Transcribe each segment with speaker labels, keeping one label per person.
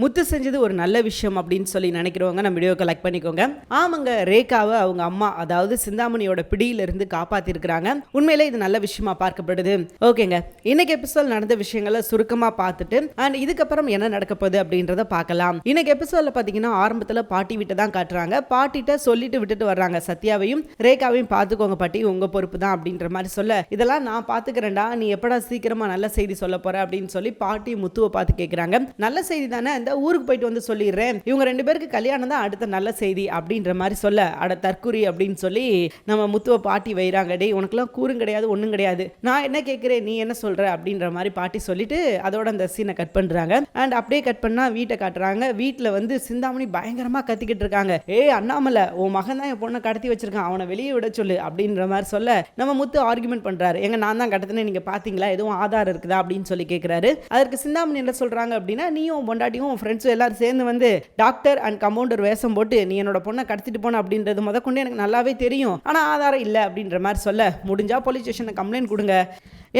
Speaker 1: முத்து செஞ்சது ஒரு நல்ல விஷயம் அப்படின்னு சொல்லி நினைக்கிறவங்க நம்ம வீடியோக்கு லைக் பண்ணிக்கோங்க. ஆமாங்க, ரேகாவை அவங்க அம்மா அதாவது சிந்தாமணியோட பிடியிலிருந்து காப்பாத்திருக்கிறாங்க. உண்மையிலே இது நல்ல விஷயமா பார்க்கப்படுது. ஓகேங்க, இன்னைக்கு எபிசோட் நடந்த விஷயங்களை சுருக்கமா பார்த்துட்டு அண்ட் இதுக்கப்புறம் என்ன நடக்க போகுது அப்படின்றத பார்க்கலாம். இன்னைக்கு எபிசோட்ல பாத்தீங்கன்னா ஆரம்பத்துல பாட்டி வீட்டை தான் காட்டுறாங்க. பாட்டிட்ட சொல்லிட்டு விட்டுட்டு வர்றாங்க, சத்யாவையும் ரேகாவையும் பார்த்துக்கோங்க பாட்டி, உங்க பொறுப்பு தான் அப்படின்ற மாதிரி சொல்ல, இதெல்லாம் நான் பாத்துக்கிறேன்டா, நீ எப்படா சீக்கிரமா நல்ல செய்தி சொல்ல போற அப்படின்னு சொல்லி பாட்டி முத்துவை பார்த்து கேட்கிறாங்க. நல்ல செய்தி தானே, இந்த ஊருக்கு போயிட்டு வந்து சொல்லிடுறேன், இவங்க 2 பேருக்கு கல்யாணம் தான் அடுத்த நல்ல செய்தி அப்படின்ற மாதிரி சொல்ல, அட தற்குறி அப்படின்னு சொல்லி நம்ம முத்துவை பாட்டி வைறாங்க. டேய், உனக்குலாம் கூறும் கிடையாது ஒன்றும் கிடையாது, நான் என்ன கேட்குறேன் நீ என்ன சொல்ற அப்படின்ற மாதிரி பாட்டி சொல்லிட்டு அதோட அந்த சீனை கட் பண்றாங்க. அண்ட் அப்படியே கட் பண்ணா வீட்டை காட்டுறாங்க. வீட்டில் வந்து சிந்தாமணி பயங்கரமா கத்திக்கிட்டு இருக்காங்க. அண்ணாமலை, உன் மகன் தான் என் பொண்ணை கடத்தி வச்சிருக்கான், அவனை வெளியே விட சொல்லு அப்படின்ற மாதிரி சொல்ல, நம்ம முத்து ஆர்குமெண்ட் பண்றாரு. எங்க நான் தான் கடத்தினேன், நீங்க பாத்தீங்களா, எதுவும் ஆதாரம் இருக்குதா அப்படின்னு சொல்லி கேட்கிறாரு. அதற்கு சிந்தாமணி என்ன சொல்றாங்க அப்படின்னா, நீயும் பொண்டாட்டியும் ஃப்ரெண்ட்ஸும் எல்லாரும் சேர்ந்து வந்து டாக்டர் அண்ட் கம்பவுண்டர் வேஷம் போட்டு நீ என்னோட பொண்ணை கடத்திட்டு போன அப்படின்றது முதற்கொண்டு எனக்கு நல்லாவே தெரியும், ஆனா ஆதாரம் இல்லை அப்படின்ற மாதிரி சொல்ல, முடிஞ்சா போலீஸ் ஸ்டேஷனை கம்ப்ளைண்ட் கொடுங்க,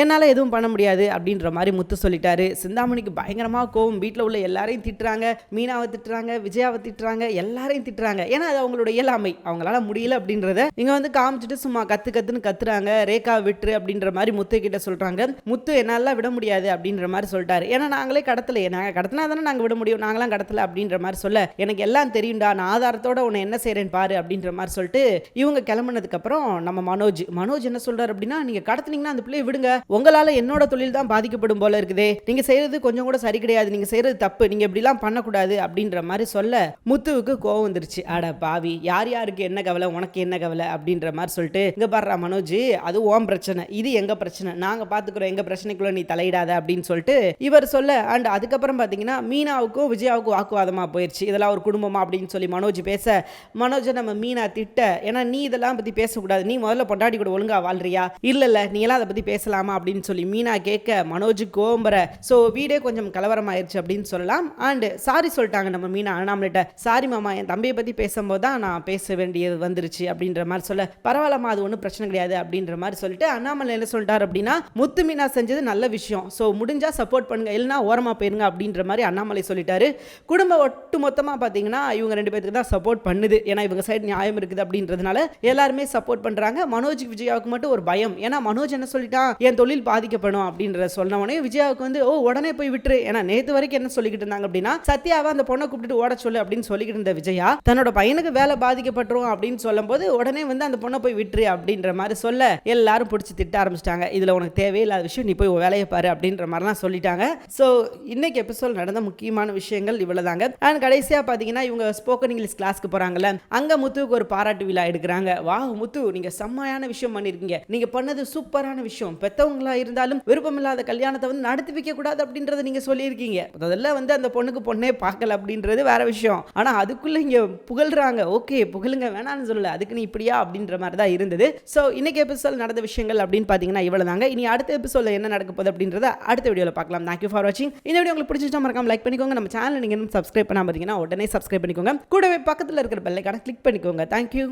Speaker 1: என்னால் எதுவும் பண்ண முடியாது அப்படின்ற மாதிரி முத்து சொல்லிட்டாரு. சிந்தாமணிக்கு பயங்கரமாக கோவம். வீட்டில் உள்ள எல்லாரையும் திட்டுறாங்க, மீனாவை திட்டுறாங்க, விஜயாவை திட்டுறாங்க, எல்லாரையும் திட்டுறாங்க. ஏன்னா அது அவங்களோட இயலாமை, அவங்களால முடியல அப்படின்றத இங்கே வந்து காமிச்சிட்டு சும்மா கத்துன்னு கத்துறாங்க. ரேகா விட்டுரு அப்படின்ற மாதிரி முத்து கிட்ட சொல்றாங்க. முத்து என்னால விட முடியாது அப்படின்ற மாதிரி சொல்லிட்டாரு. ஏன்னா நாங்களே கடத்தல, நாங்கள் கடத்தினா தானே நாங்கள் விட முடியும், நாங்களாம் கடத்தல அப்படின்ற மாதிரி சொல்ல, எனக்கு எல்லாம் தெரியும்டா, நான் ஆதாரத்தோட உன்னை என்ன செய்யறேன்னு பாரு அப்படின்ற மாதிரி சொல்லிட்டு இவங்க கிளம்புனதுக்கு அப்புறம் நம்ம மனோஜ் என்ன சொல்றாரு அப்படின்னா, நீங்க கடத்தினீங்கன்னா அந்த பிள்ளையை விடுங்க, உங்களால என்னோட தொழில் தான் பாதிக்கப்படும் போல இருக்குதே, நீங்க செய்யறது கொஞ்சம் கூட சரி கிடையாது, நீங்க செய்யறது தப்பு, நீங்க இப்படிலாம் பண்ணக்கூடாது அப்படின்ற மாதிரி சொல்ல முத்துவுக்கு கோவம் வந்துருச்சு. அட பாவி, யார் யாருக்கு என்ன கவலை, உனக்கு என்ன கவலை அப்படின்ற மாதிரி சொல்லிட்டு, இங்க பாரு மனோஜ், அது உன் பிரச்சனை, இது எங்க பிரச்சனை, நாங்க பாத்துக்கிறோம், எங்க பிரச்சனைக்குள்ள நீ தலையிடாத அப்படின்னு சொல்லிட்டு இவர் சொல்ல, அண்ட் அதுக்கப்புறம் பாத்தீங்கன்னா மீனாவுக்கும் விஜயாவுக்கும் வாக்குவாதமா போயிருச்சு. இதெல்லாம் ஒரு குடும்பமா அப்படின்னு சொல்லி மனோஜ் பேச, மனோஜை நம்ம மீனா திட்ட, ஏன்னா நீ இதெல்லாம் பத்தி பேசக்கூடாது, நீ முதல்ல பொண்டாட்டி கூட ஒழுங்கா வாழ்றியா, இல்ல நீ எல்லாம் அதை பத்தி பேசலாமா அப்படின்னு சொல்லி மீனா கேட்க, மனோஜ் கோம்பர. சோ வீடே கொஞ்சம் கலவரமாயிருச்சு அப்படின்னு சொல்லலாம். அண்ட் சாரி சொல்லிட்டாங்க நம்ம மீனா அண்ணாமலைட்ட, சாரி மாமா, என் தம்பியை பத்தி பேசும்போது தான் நான் பேச வேண்டியது வந்துருச்சு அப்படின்ற மாதிரி சொல்ல, பரவாயில்லமா, அது ஒன்றும் பிரச்சனை கிடையாது அப்படின்ற மாதிரி சொல்லிட்டு அண்ணாமலை என்ன சொல்லிட்டார் அப்படின்னா, முத்து மீனா செஞ்சது நல்ல விஷயம், ஸோ முடிஞ்சா சப்போர்ட் பண்ணுங்க, இல்லைனா ஓரமா போயிருங்க அப்படின்ற மாதிரி அண்ணாமலை சொல்லிட்டாரு. குடும்பம் ஒட்டு மொத்தமாக பார்த்தீங்கன்னா இவங்க 2 பேருக்கு தான் சப்போர்ட் பண்ணுது, ஏன்னா இவங்க சைடு நியாயம் இருக்குது அப்படின்றதுனால எல்லாருமே சப்போர்ட் பண்றாங்க. மனோஜ் விஜயாவுக்கு மட்டும் ஒரு பயம், ஏன்னா மனோஜ் என்ன சொல்லிட்டான், என் தொழில் பாதிக்கப்படும் அப்படின்ற சொன்னவனே விஜயாவுக்கு வந்து உடனே போய் விட்டுரு, ஏன்னா நேத்து வரைக்கும் என்ன சொல்லிக்கிட்டு இருந்தாங்க அப்படின்னா, சத்யாவை அந்த பொண்ணை கூப்பிட்டு ஓட சொல்லு அப்படின்னு சொல்லிக்கிட்டு இருந்த விஜயா தன்னோட பையனுக்கு வேலை பாதிக்கப்பட்டுரும் அப்படின்னு சொல்லும் போது உடனே வந்து அந்த பொண்ணை போய் விட்டுரு அப்படின்ற மாதிரி சொல்ல, எல்லாரும் பிடிச்சி திட்ட ஆரம்பிச்சிட்டாங்க. இதுல உனக்கு தேவையில்லாத விஷயம், நீ போய் வேலையை பாரு அப்படின்ற மாதிரிலாம் சொல்லிட்டாங்க. ஸோ இன்னைக்கு எபிசோட் நடந்த முக்கியமான விஷயங்கள் இவ்வளவுதாங்க. அண்ட் கடைசியா பாத்தீங்கன்னா இவங்க ஸ்போக்கன் இங்கிலீஷ் கிளாஸ்க்கு போறாங்கல்ல, அங்க முத்துவுக்கு ஒரு பாராட்டு விழா எடுக்கிறாங்க. வா முத்து, நீங்க செம்மையான விஷயம் பண்ணிருக்கீங்க, நீங்க பண்ணது சூப்பரான விஷயம், பெத்தவங்களா இருந்தாலும் விருப்பமில்லாத கல்யாணத்தை வந்து நடத்தி வைக்க கூடாது அப்படின்றத நீங்க சொல்லியிருக்கீங்க. அதெல்லாம் வந்து அந்த பொண்ணுக்கு பொண்ணே பார்க்கல அப்படின்றது வேற விஷயம், ஆனா அதுக்குள்ள இங்க புகழ்றாங்க. ஓகே, புகழுங்க, வேணான்னு சொல்லல, அதுக்கு நீ இப்படியா அப்படின்ற மாதிரி தான் இருந்தது. ஸோ இன்னைக்கு எபிசோட் நடந்த விஷயங்கள் அப்படின்னு பாத்தீங்கன்னா இவ்வளவுதாங்க. இனி அடுத்த எபிசோட்ல என்ன நடக்க போகுது அப்படின்றத அடுத்த வீடியோல பார்க்கலாம். தேங்க்யூ ஃபார் வாட்சிங். இந்த வீடியோ உங்களுக்கு பிடிச்சிருந்தா மறக்காம லைக் பண்ணிக்கோங்க. நம்ம சேனல் நீங்க இன்னும் சப்ஸ்கிரைப் பண்ணாம இருந்தீங்கன்னா உடனே சப்ஸ்கிரைப் பண்ணிக்கோங்க. கூடவே பக்கத்துல இருக்கிற பெல் ஐகானை கிளிக் பண்ணிக்கோங்க. தேங்க்யூ.